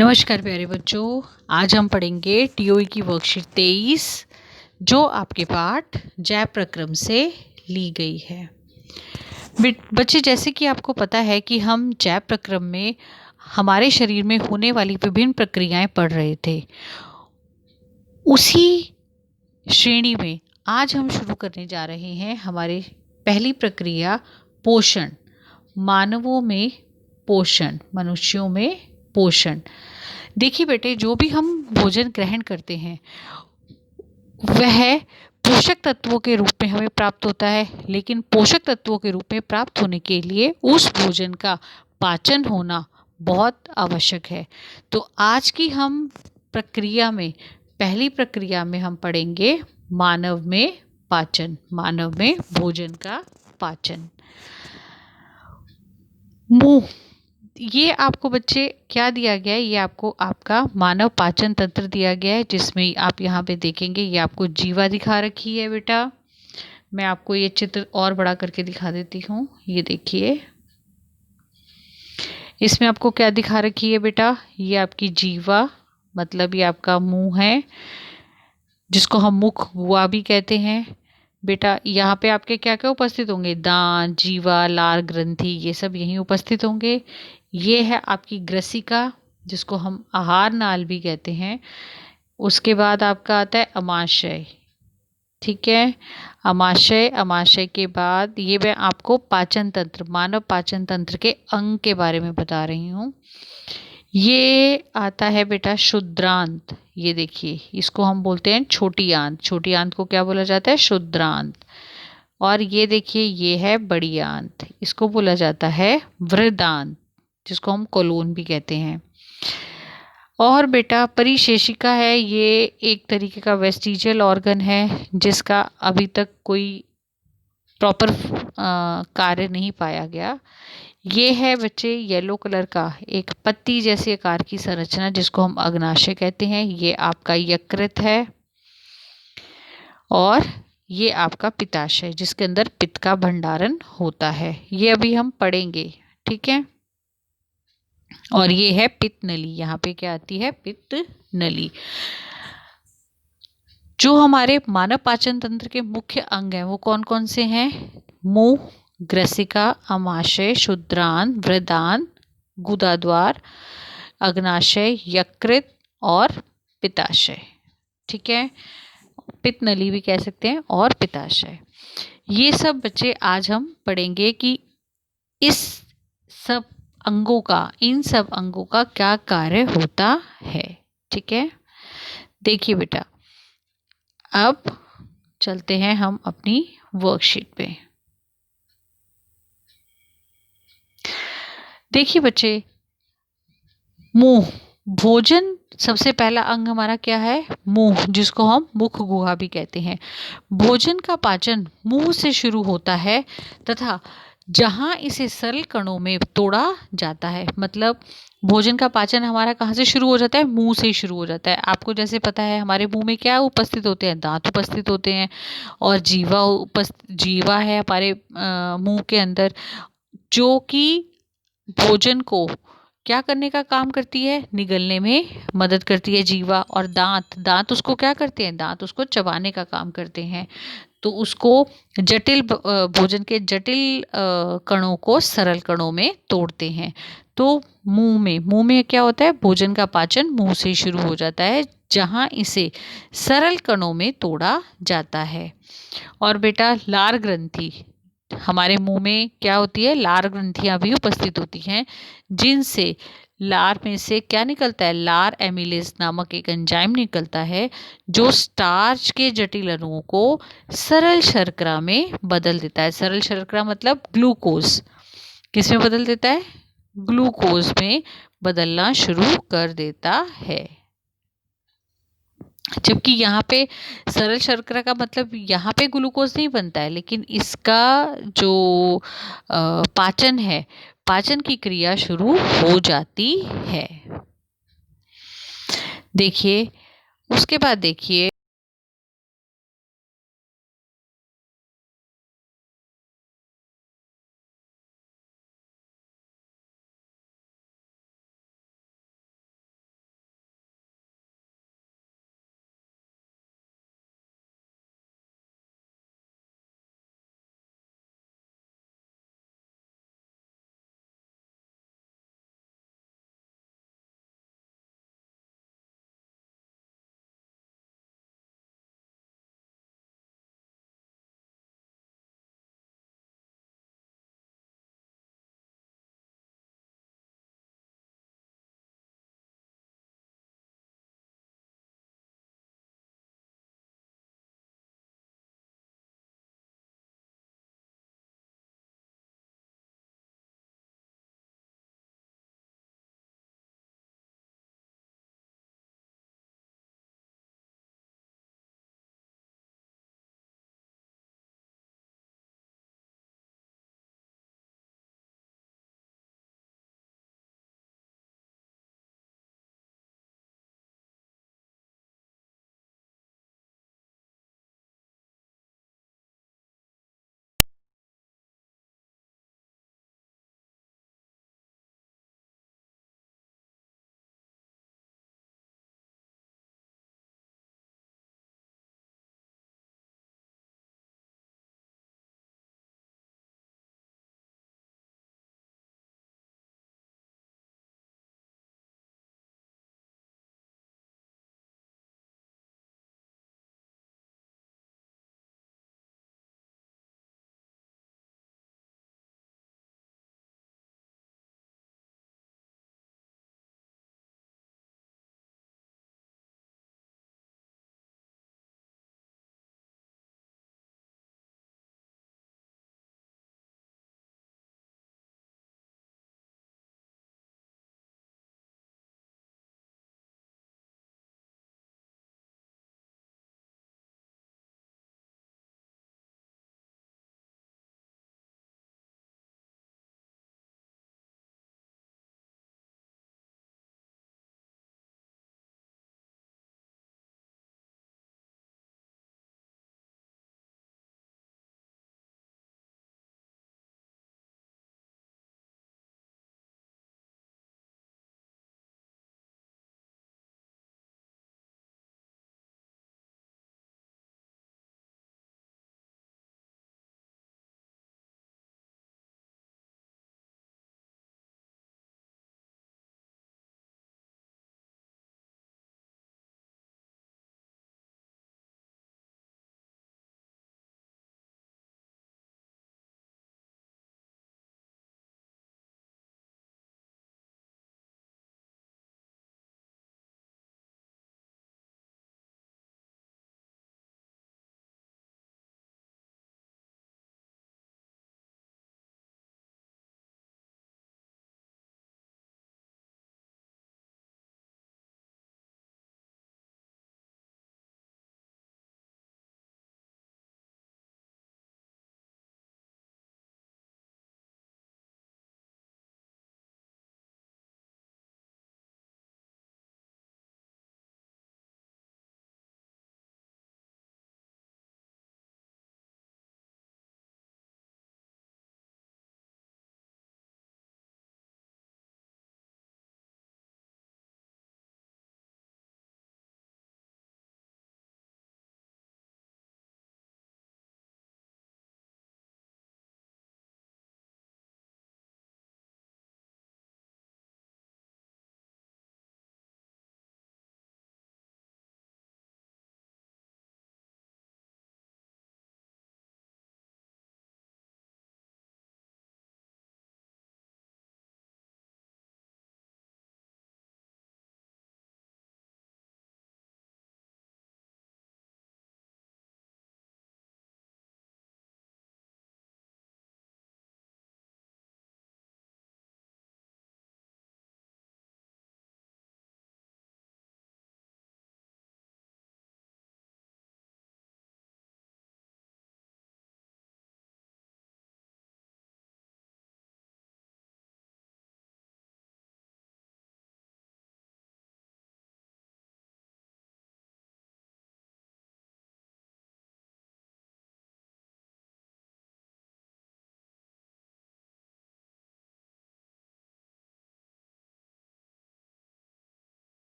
नमस्कार प्यारे बच्चों। आज हम पढ़ेंगे टीओई की वर्कशीट 23 जो आपके पाठ जय प्रक्रम से ली गई है। बच्चे, जैसे कि आपको पता है कि हम जय प्रक्रम में हमारे शरीर में होने वाली विभिन्न प्रक्रियाएं पढ़ रहे थे। उसी श्रेणी में आज हम शुरू करने जा रहे हैं हमारी पहली प्रक्रिया पोषण। मानवों में पोषण, मनुष्यों में पोषण। देखिए बेटे, जो भी हम भोजन ग्रहण करते हैं वह पोषक तत्वों के रूप में हमें प्राप्त होता है, लेकिन पोषक तत्वों के रूप में प्राप्त होने के लिए उस भोजन का पाचन होना बहुत आवश्यक है। तो आज की हम प्रक्रिया में पहली प्रक्रिया में हम पढ़ेंगे मानव में पाचन, मानव में भोजन का पाचन। मुंह, ये आपको बच्चे क्या दिया गया है? ये आपको आपका मानव पाचन तंत्र दिया गया है, जिसमें आप यहाँ पे देखेंगे ये आपको जीवा दिखा रखी है। बेटा, मैं आपको ये चित्र और बड़ा करके दिखा देती हूँ। ये देखिए, इसमें आपको क्या दिखा रखी है बेटा? ये आपकी जीवा, मतलब ये आपका मुंह है, जिसको हम मुख गुहा भी कहते हैं। बेटा, यहाँ पे आपके क्या क्या उपस्थित होंगे? दांत, जीवा, लार ग्रंथि, ये सब यहीं उपस्थित होंगे। ये है आपकी ग्रसिका, जिसको हम आहार नाल भी कहते हैं। उसके बाद आपका आता है अमाशय। ठीक है, अमाशय। अमाशय के बाद ये मैं आपको पाचन तंत्र, मानव पाचन तंत्र के अंग के बारे में बता रही हूँ। ये आता है बेटा शुद्रांत। ये देखिए, इसको हम बोलते हैं छोटी आंत। छोटी आंत को क्या बोला जाता है? शुद्रांत। और ये देखिए, ये है बड़ी आंत, इसको बोला जाता है वृद्धांत, जिसको हम कोलोन भी कहते हैं। और बेटा परिशेषिका है, ये एक तरीके का वेस्टिजियल ऑर्गन है, जिसका अभी तक कोई प्रॉपर कार्य नहीं पाया गया। ये है बच्चे येलो कलर का एक पत्ती जैसे आकार की संरचना, जिसको हम अग्नाशय कहते हैं। ये आपका यकृत है। और ये आपका पित्ताशय, जिसके अंदर पित्त का भंडारण होता है। ये अभी हम पढ़ेंगे, ठीक है। और ये है पित्त नली। यहाँ पे क्या आती है? पित्त नली। जो हमारे मानव पाचन तंत्र के मुख्य अंग हैं वो कौन कौन से हैं? मुंह, ग्रसिका, अमाशय, शुद्रांत, वृद्धांत, गुदाद्वार, अग्नाशय, यकृत और पित्ताशय। ठीक है, पित्त नली भी कह सकते हैं और पित्ताशय। ये सब बच्चे आज हम पढ़ेंगे कि इस सब अंगों का, इन सब अंगों का क्या कार्य होता है। ठीक है, देखिए बेटा, अब चलते हैं हम अपनी वर्कशीट पे। देखिए बच्चे, मुंह, भोजन सबसे पहला अंग हमारा क्या है? मुंह, जिसको हम मुख गुहा भी कहते हैं। भोजन का पाचन मुंह से शुरू होता है तथा जहां इसे सरल कणों में तोड़ा जाता है, मतलब भोजन का पाचन हमारा कहाँ से शुरू हो जाता है? मुंह से ही शुरू हो जाता है। आपको जैसे पता है हमारे मुंह में क्या उपस्थित होते हैं? दांत उपस्थित होते हैं और जीवा है हमारे मुंह के अंदर, जो कि भोजन को क्या करने का काम करती है? निगलने में मदद करती है जीवा। और दांत उसको क्या करते हैं? दांत उसको चबाने का काम करते हैं। तो उसको जटिल भोजन के जटिल कणों को सरल कणों में तोड़ते हैं। तो मुंह में क्या होता है? भोजन का पाचन मुंह से शुरू हो जाता है, जहां इसे सरल कणों में तोड़ा जाता है। और बेटा, लार ग्रंथि, हमारे मुंह में क्या होती है? लार ग्रंथियां भी उपस्थित होती हैं, जिनसे लार में से क्या निकलता है? लार एमिलेज नामक एक एंजाइम निकलता है, जो स्टार्च के जटिल अणुओं को सरल शर्करा में बदल देता है। सरल शर्करा मतलब ग्लूकोज। किस में बदल देता है? ग्लूकोज में बदलना शुरू कर देता है। जबकि यहाँ पे सरल शर्करा का मतलब यहाँ पे ग्लूकोज नहीं बनता है, लेकिन इसका जो पाचन है, पाचन की क्रिया शुरू हो जाती है। देखिए, उसके बाद देखिए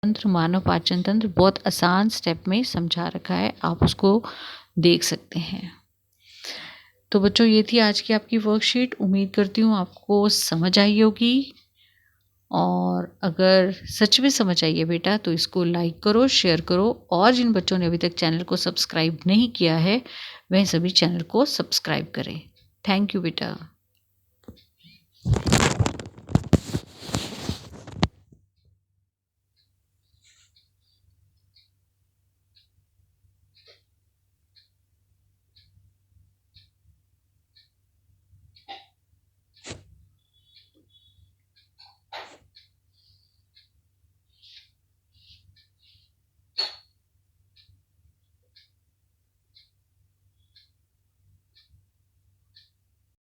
तंत्र, मानव पाचन तंत्र बहुत आसान स्टेप में समझा रखा है, आप उसको देख सकते हैं। तो बच्चों ये थी आज की आपकी वर्कशीट। उम्मीद करती हूँ आपको समझ आई होगी, और अगर सच में समझ आई है बेटा तो इसको लाइक करो, शेयर करो, और जिन बच्चों ने अभी तक चैनल को सब्सक्राइब नहीं किया है वह सभी चैनल को सब्सक्राइब करें। थैंक यू बेटा।